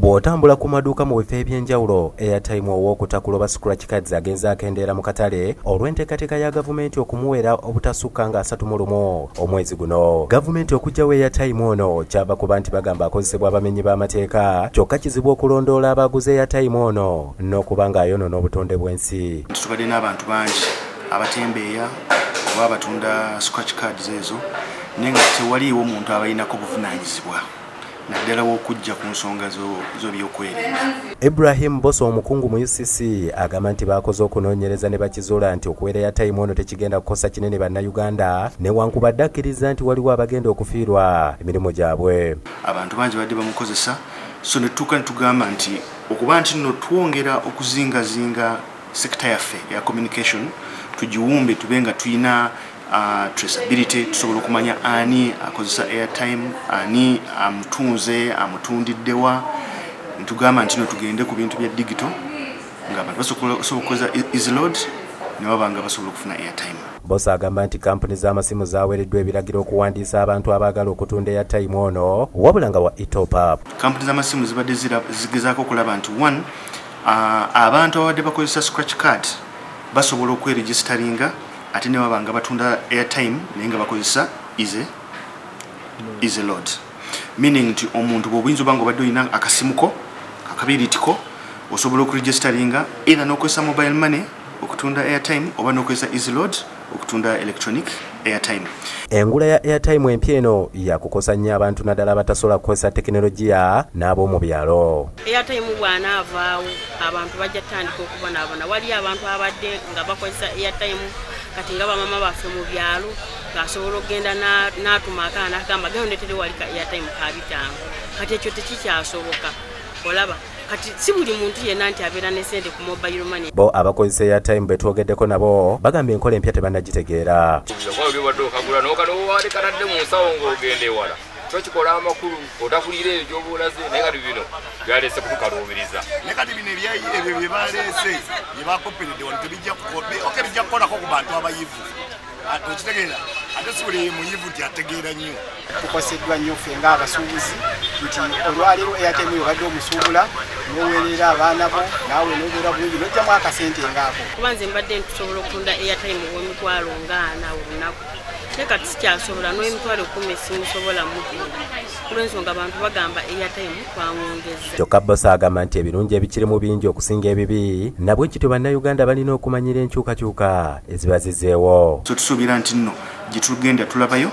Bw'otambula ku maduuka mu bifo eby'enjawulo, airtime ow'okutakuloba scratch cards agenza akendeera mu katale olw'enteekateeka ya gavumenti okumuweera obutasukka nga 31 omwezi guno. Gavumenti okuggyawo airtime ono kyava kuba nti bagamba akozesebwa abamenyi b'amateeka, kyokka kizibu okulondoola abaguze airtime ono n'okuba ng'ayonoona obutonde bw'ensi. Tubadde n'abantu bangi abatembeeya oba abatunda scratch cards ezo naye nga tewaliiwo muntu abalinako buvunaanyizibwa naddala w'okujja ku nsonga z'ebyokwerinda. Ibrahim Boso omukungu mu UCC agamba nti baakoze okunoonyereza ne bakizuula nti okuweera airtime ono tekigenda kukosa kinene bannayuganda newankubadde akkiriza nti waliwo abagenda okufiirwa emirimu gyabwe. Abantu bangi badde bamukozesa, so ne tutuuka ne tugamba nti okuba nti nno twongera okuzingazinga sekita yaffe ya communication tugiwumbe tube nga tulina traceability, tusobola okumanya ani akozesa airtime, ani amutunze, amutundiddewa. Ntugamba nti no tugende ku bintu bya digital nga abantu basobola okukoza easy load ne babanga basobola okufuna airtime. Bosa agamba nti kampuni z'amasimu zaaweereddwa ebiragiro okuwandiisa abantu abaagala okutunda airtime ono wabula nga wa top up. Kampuni z'amasimu zibadde zigezaako okulaba nti one, abantu abadde bakozesa scratch card basobola okweregistaringa ate ne babanga batunda airtime naye nga bakozesa easy load, meaning nti omuntu bw'obuyinza oba nga obadde olina akasimuko akabiritiko osobola okuregistaringa either n'okozesa mobile money okutunda airtime oba n'okozesa easy load okutunda electronic airtime. Engula ya airtime empya eno yakukosa nnyo abantu naddala abatasobola kukozesa tekinologiya n'ab'omu byalo. Airtime bw'anaavaawo abantu bajja tandika okubonaabona. Wali abantu abadde nga bakozesa airtime kati nga bamama baffe mu byalo ng'asobola okugenda n'atuma akaana n'agamba genda ondeetere wali ka airtime ka 5. Kati ekyo tekikyasoboka. Olaba kati si buli muntu yenna nti abeera ne ssente ku mobile money. Bo abakozesa airtime be twogeddeko nabo bagamba enkola empya tebannagitegeera. Okagula n'okalowale katadde mu nsawo ng'ogenda ewala. Tukikola amakulu otakulira ebyo gy'obuulaze naye kati bino byaleese kutukaluubiriza. Naye kati bino ebyo bye baleese bye bakoperedde wano tebijja kukolako ku bantu abayivu. Okitegeera ate si buli muyivu nti ategeera nnyo. Tukoseddwa nnyo ffe ng'abasuubuzi nti olwaleero airtime yo obadde omusuubula n'oweerera abaana bo naawe n'obeera bulungi n'ojjamu akasente ngaako. Kuba nze mbadde ntusobola okutunda airtime ow'emitwalo ng'ana olunaku naye kati sikyasobola n'emitwalo 10 simusobola mudinda kulw'ensonga abantu bagamba airtime twamwongeza. Kyokka Bosa agamba nti ebirungi ebikirimu bingi okusinga ebibi nabwe kityo bannayuganda balina okumanyira enkyukakyuka ezibazizeewo. So tusuubira nti nno gye tugenda tulabayo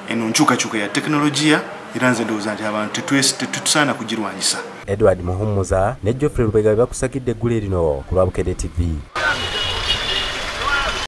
eno nkyukakyuka ya tekinologiya era nze ndowooza nti abantu tetusaana kugirwanyisa. Muhumuza ne Geofrey Lubega bakusakidde eggule lino ku lwa Bukedde TV.